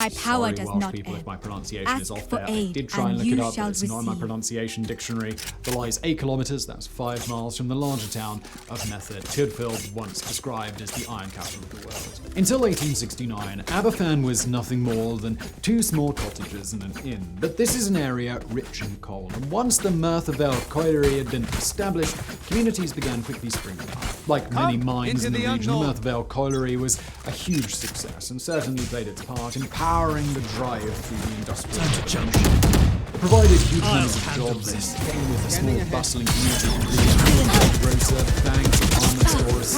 My power Sorry, does Welsh not people, end. if my pronunciation Ask is off for there. I aid, did try and and look you it up, shall but it's not in my receive. pronunciation dictionary. The lies 8 kilometers, that's 5 miles from the larger town of Method, Tydfil, once described as the iron capital of the world. Until 1869, Aberfan was nothing more than 2 small cottages and an inn. But this is an area rich in coal, and once the Merthyr Vale colliery had been established, communities began quickly springing up. Like many mines in the region, the Merthyr Vale colliery was a huge success and certainly played its part in powering the drive through the industrial revolution. It provided huge numbers of jobs and came with a small bustling community including grocer, banks, apartment stores,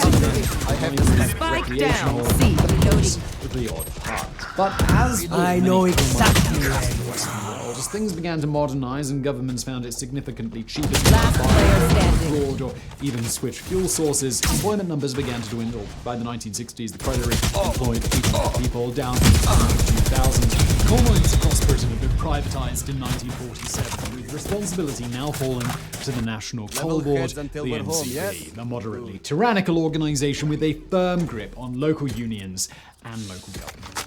Spike down. C. Reloading. with the odd pub. But as I know exactly the where Western world, as things began to modernize and governments found it significantly cheaper to Last buy player standing. abroad or even switch fuel sources, employment numbers began to dwindle. By the 1960s, the colliery employed 800 people, down to 2,000. Coal mines across Britain had been privatized in 1947, with responsibility now falling to the National Coal Board, heads the until we're home, NCB, yes? a moderately tyrannical organization with a firm grip on local unions and local government.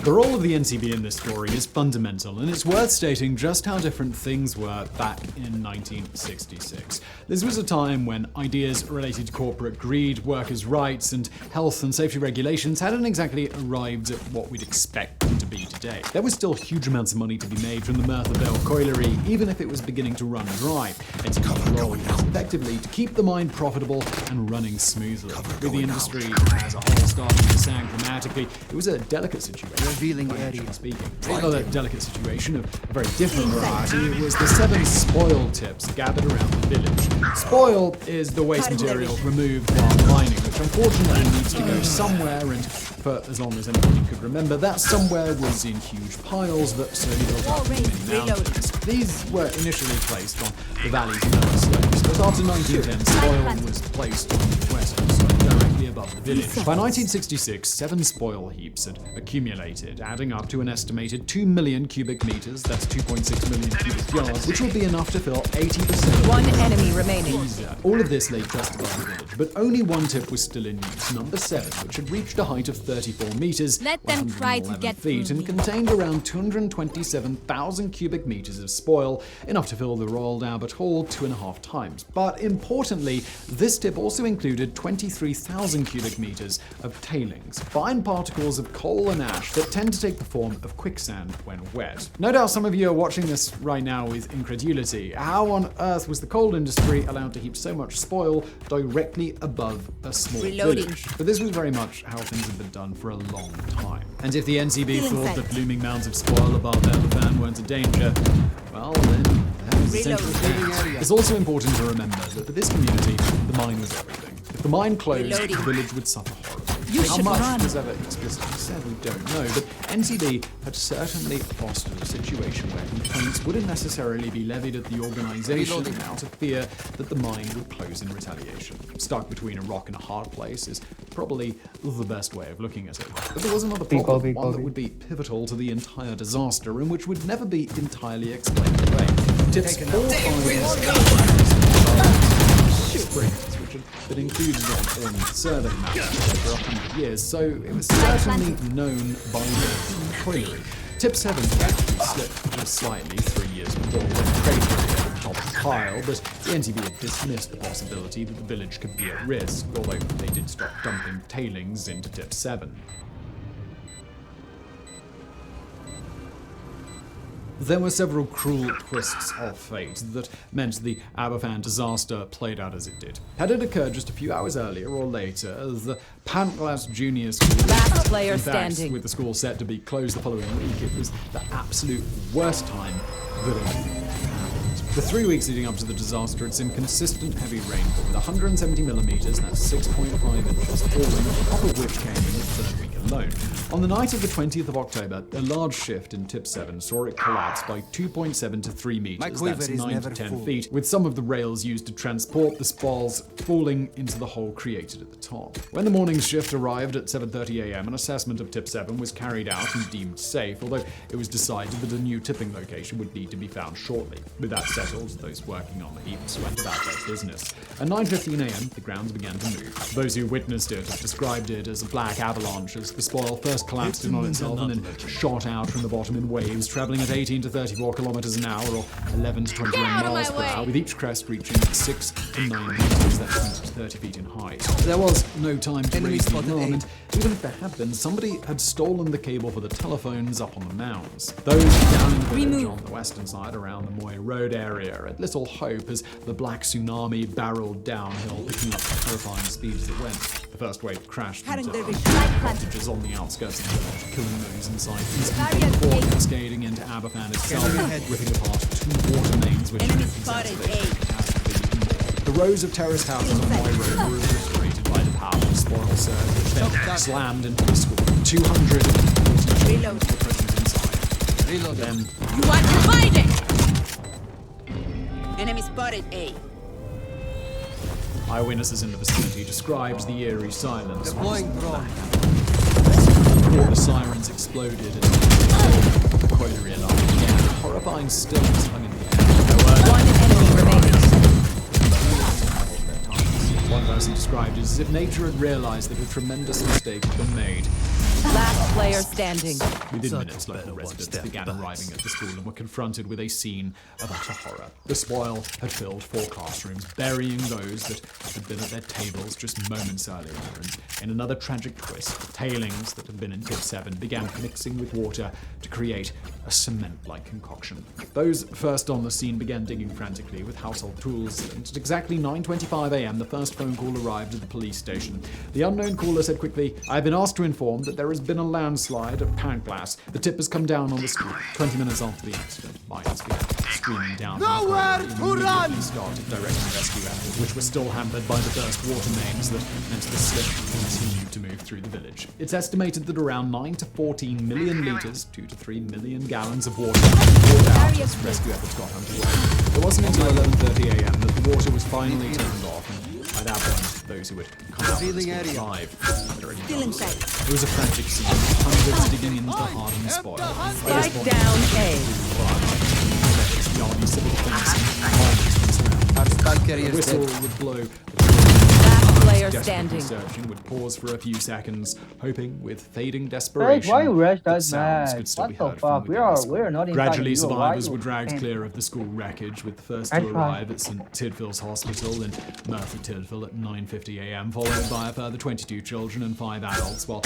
The role of the NCB in this story is fundamental, and it's worth stating just how different things were back in 1966. This was a time when ideas related to corporate greed, workers' rights, and health and safety regulations hadn't exactly arrived at what we'd expect them to be today. There was still huge amounts of money to be made from the Merthyr Vale colliery, even if it was beginning to run dry. NCB's role was effectively to keep the mine profitable and running smoothly. With the industry as a whole starting to sag dramatically, it was a delicate situation. Revealing Financially area. speaking. Another delicate situation of a very different variety was the 7 spoil tips gathered around the village. Spoil is the waste material removed while mining, which unfortunately needs to go somewhere, and for as long as anybody could remember, that somewhere was in huge piles that slowly built up in many mountains. These were initially placed on the valley's lower slopes, but after 1910, spoil was placed on the western slope directly above the village. By 1966, 7 spoil heaps had accumulated, adding up to an estimated 2 million cubic meters, that's 2.6 million cubic yards, which would be enough to fill 80% of One enemy remaining. all of this lay just above the village, but only one tip was still in use, number 7, which had reached a height of 34 meters, Let them try to 111 get feet, through and me. contained around 227,000 cubic meters of spoil, enough to fill the Royal Albert Hall 2.5 times. But importantly, this tip also included 23,000 cubic meters of tailings, fine particles of coal and ash that tend to take the form of quicksand when wet. No doubt some of you are watching this right now with incredulity. How on earth was the coal industry allowed to heap so much spoil directly above a small Reloading. village? But this was very much how things had been done for a long time. And if the NCB Feeling thought safe. that looming mounds of spoil above Aberfan weren't a danger, well then, that was essentially Reloading. the case. It's also important to remember that for this community, the mine was everything. If the mine closed, Reloading. the village would suffer horribly. You How should much run. was ever explicitly said, we don't know, but NCB had certainly fostered a situation where complaints wouldn't necessarily be levied at the organization out of fear that the mine would close in retaliation. Stuck between a rock and a hard place is probably the best way of looking at it. But there was another problem, one that would be pivotal to the entire disaster and which would never be entirely explained away. Tips 4, 5, springs, which had been included in survey maps for 100 years, so it was certainly known by the colliery. Tip 7 had actually slipped just slightly 3 years before when crater at the top of the pile, but the NTB had dismissed the possibility that the village could be at risk, although they did stop dumping tailings into Tip 7. There were several cruel twists of fate that meant the Aberfan disaster played out as it did. Had it occurred just a few hours earlier or later, the Pantglas Junior School, Last player in fact, standing. with the school set to be closed the following week, it was the absolute worst time that it happened. The 3 weeks leading up to the disaster had seen consistent heavy rainfall with 170 millimeters, that's 6.5 inches falling, on top of which came in the third week alone. On the night of the 20th of October, a large shift in tip 7 saw it collapse by 2.7 to 3 meters, that's 9 to 10 feet, with some of the rails used to transport the spoils falling into the hole created at the top. When the morning's shift arrived at 7:30 a.m., an assessment of tip 7 was carried out and deemed safe, although it was decided that a new tipping location would need to be found shortly. With that settled, those working on the heaps went about their business. At 9:15 a.m., the grounds began to move. Those who witnessed it have described it as a black avalanche as the spoil first collapsed in on itself and then shot out from the bottom in waves, traveling at 18 to 34 kilometers an hour or 11 to 21 miles per hour, with each crest reaching 6 to 9 meters, that's 20 to 30 feet in height. There was no time to raise the alarm, and even if there had been, somebody had stolen the cable for the telephones up on the mounds. Those down in the village on the western side around the Moy Road area had little hope as the black tsunami barreled downhill, picking up terrifying speed as it went. The first wave crashed into cottages on the outskirts of the village, killing those inside instantly before cascading into Aberfan itself, ripping apart 2 water mains which the rows of terraced houses on Moy Road were obliterated by the powerful spoil surge, which then slammed into the school. 200 children were present inside. Reload. Then You are divided! Enemy spotted A. eyewitnesses in the vicinity described the eerie silence. Deploying drone. Before the sirens exploded and the quotary alarm began, horrifying stillness hung in the air. One enemy remaining. One person described it as if nature had realized that a tremendous mistake had been made. Last player standing. Within minutes, local residents began arriving at the school and were confronted with a scene of utter horror. The spoil had filled 4 classrooms, burying those that had been at their tables just moments earlier. And in another tragic twist, tailings that had been in tip 7 began mixing with water to create a cement-like concoction. Those first on the scene began digging frantically with household tools, and at exactly 9:25 a.m., the first phone call arrived at the police station. The unknown caller said quickly, "I've been asked to inform that there has been a landslide of pound glass. The tip has come down on the school." 20 minutes after the accident, miners began streaming down. Nowhere to run! Started directing rescue efforts, which were still hampered by the burst water mains that meant the slip continued to move through the village. It's estimated that around 9 to 14 million litres, 2 to 3 million gallons of water poured out as rescue efforts got underway. It wasn't until 11:30 a.m. that the water was finally turned off, and by that point, those who had come out of the school alive had already done so. It was a frantic scene, hundreds digging into the hardened spoil. Spike down A. The army civil defense and surrounding. Our spike The carriers whistle dead. would blow. Last player Desperately standing. searching would pause for a few seconds, hoping with fading desperation Why you rush that that sounds match? could still be What the heard from fuck? within the school. We're not inside Gradually, you. Why survivors you- were dragged Man. clear of the school wreckage, with the first That's to fine. arrive at St. Tidfil's Hospital in Merthyr Tydfil at 9:50 a.m., followed by a further 22 children and 5 adults, while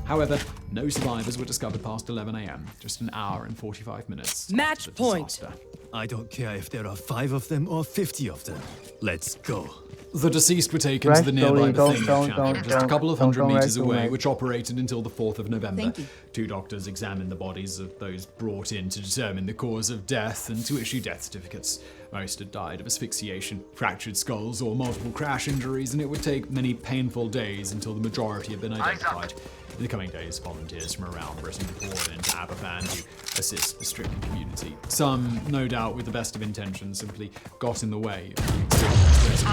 however, no survivors were discovered past 11 a.m., just an hour and 45 minutes. Match after the point. disaster. I don't care if there are 5 of them or 50 of them. Let's go. The deceased were taken to Rest the nearby slowly, don't- Bethania don't- Chapel, don't- just a couple of don't- hundred don't meters rest too away, much. which operated until the 4th of November. Thank you. 2 doctors examined the bodies of those brought in to determine the cause of death and to issue death certificates. Most had died of asphyxiation, fractured skulls, or multiple crash injuries, and it would take many painful days until the majority had been identified. In the coming days, volunteers from around Britain poured into Aberfan to assist the stricken community. Some, no doubt with the best of intentions, simply got in the way of the experience.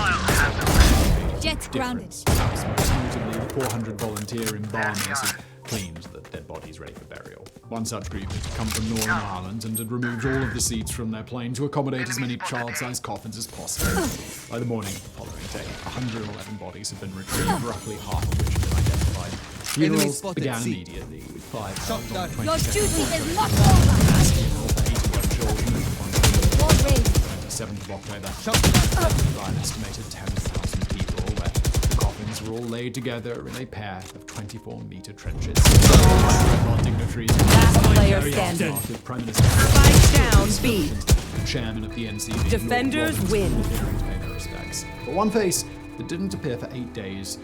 Jets grounded. Perhaps most notably the 400 volunteer embalmers who cleaned the dead bodies ready for burial. One such group had come from Northern Ireland and had removed all of the seats from their plane to accommodate as many child-sized coffins as possible. By the morning of the following day, 111 bodies had been retrieved, roughly half of which had been identified. Funerals spotted began C. immediately, with 5 Shot held on down. the Your 22nd. duty is not over. Mass funeral for 81 children and War raised. 27th of October. Shot down. By an estimated 10,000 people, where the coffins were all laid together in a pair of 24-meter trenches. Dignitaries Last player standing. with Prime Minister Spike down B. and Chairman of the NCB. Defenders Lord Rawlings win. appearing to pay their respects. But one face that didn't appear for 8 days